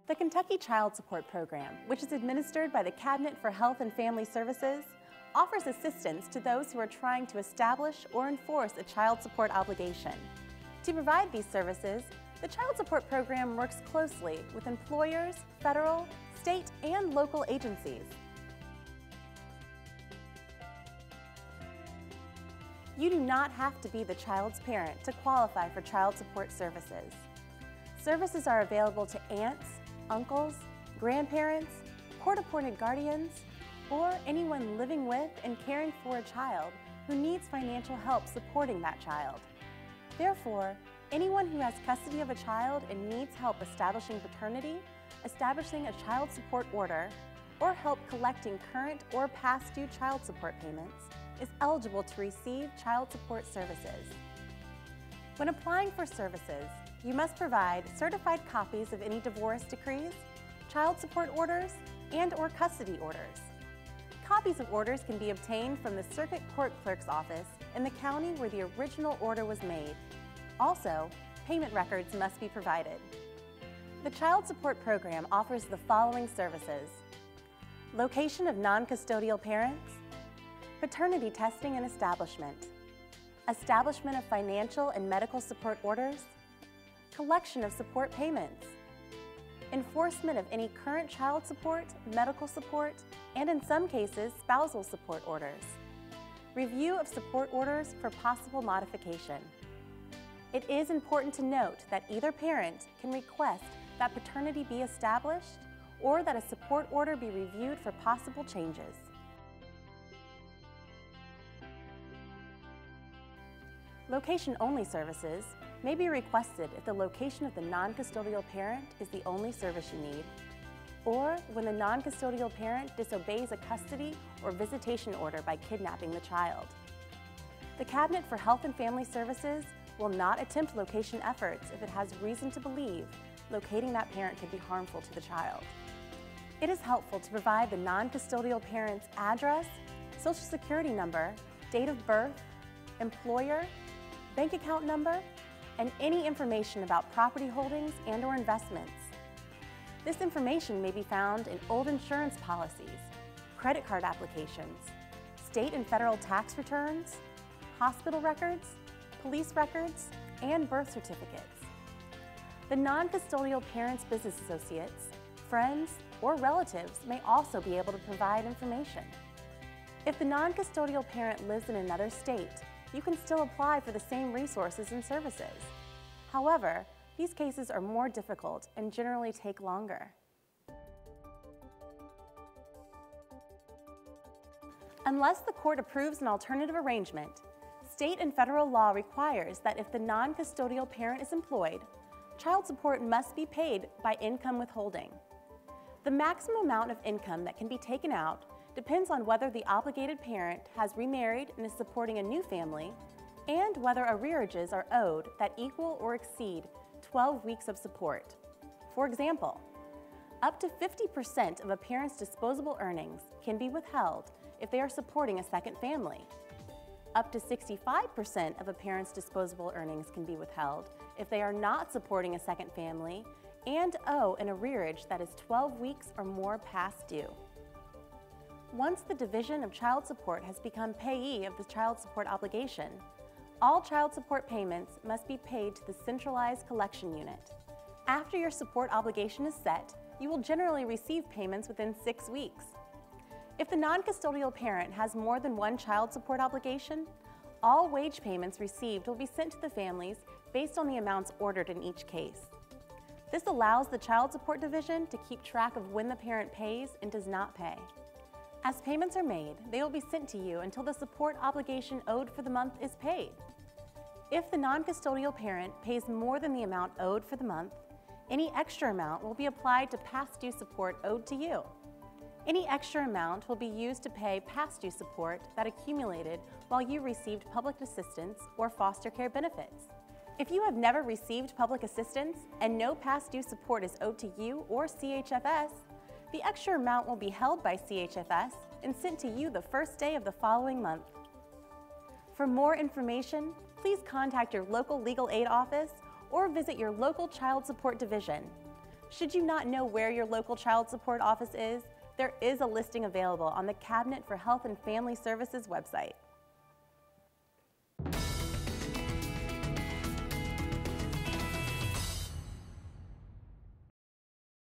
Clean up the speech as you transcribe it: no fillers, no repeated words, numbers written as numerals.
The Kentucky Child Support Program, which is administered by the Cabinet for Health and Family Services, offers assistance to those who are trying to establish or enforce a child support obligation. To provide these services, the Child Support Program works closely with employers, federal, state, and local agencies. You do not have to be the child's parent to qualify for child support services. Services are available to aunts, uncles, grandparents, court-appointed guardians, or anyone living with and caring for a child who needs financial help supporting that child. Therefore, anyone who has custody of a child and needs help establishing paternity, establishing a child support order, or help collecting current or past due child support payments is eligible to receive child support services. When applying for services, you must provide certified copies of any divorce decrees, child support orders, and/or custody orders. Copies of orders can be obtained from the Circuit Court Clerk's office in the county where the original order was made. Also, payment records must be provided. The Child Support Program offers the following services: location of non-custodial parents, paternity testing and establishment, establishment of financial and medical support orders, collection of support payments, enforcement of any current child support, medical support, and in some cases, spousal support orders, review of support orders for possible modification. It is important to note that either parent can request that paternity be established or that a support order be reviewed for possible changes. Location-only services may be requested if the location of the non-custodial parent is the only service you need, or when the non-custodial parent disobeys a custody or visitation order by kidnapping the child. The Cabinet for Health and Family Services will not attempt location efforts if it has reason to believe locating that parent could be harmful to the child. It is helpful to provide the non-custodial parent's address, social security number, date of birth, employer, bank account number, and any information about property holdings and/or investments. This information may be found in old insurance policies, credit card applications, state and federal tax returns, hospital records, police records, and birth certificates. The non-custodial parent's business associates, friends, or relatives may also be able to provide information. If the non-custodial parent lives in another state, you can still apply for the same resources and services. However, these cases are more difficult and generally take longer. Unless the court approves an alternative arrangement, state and federal law requires that if the non-custodial parent is employed, child support must be paid by income withholding. The maximum amount of income that can be taken out depends on whether the obligated parent has remarried and is supporting a new family, and whether arrearages are owed that equal or exceed 12 weeks of support. For example, up to 50% of a parent's disposable earnings can be withheld if they are supporting a second family. Up to 65% of a parent's disposable earnings can be withheld if they are not supporting a second family and owe an arrearage that is 12 weeks or more past due. Once the Division of Child Support has become payee of the child support obligation, all child support payments must be paid to the centralized collection unit. After your support obligation is set, you will generally receive payments within 6 weeks. If the non-custodial parent has more than one child support obligation, all wage payments received will be sent to the families based on the amounts ordered in each case. This allows the Child Support Division to keep track of when the parent pays and does not pay. As payments are made, they will be sent to you until the support obligation owed for the month is paid. If the non-custodial parent pays more than the amount owed for the month, any extra amount will be applied to past due support owed to you. Any extra amount will be used to pay past due support that accumulated while you received public assistance or foster care benefits. If you have never received public assistance and no past due support is owed to you or CHFS, the extra amount will be held by CHFS and sent to you the first day of the following month. For more information, please contact your local legal aid office or visit your local child support division. Should you not know where your local child support office is, there is a listing available on the Cabinet for Health and Family Services website.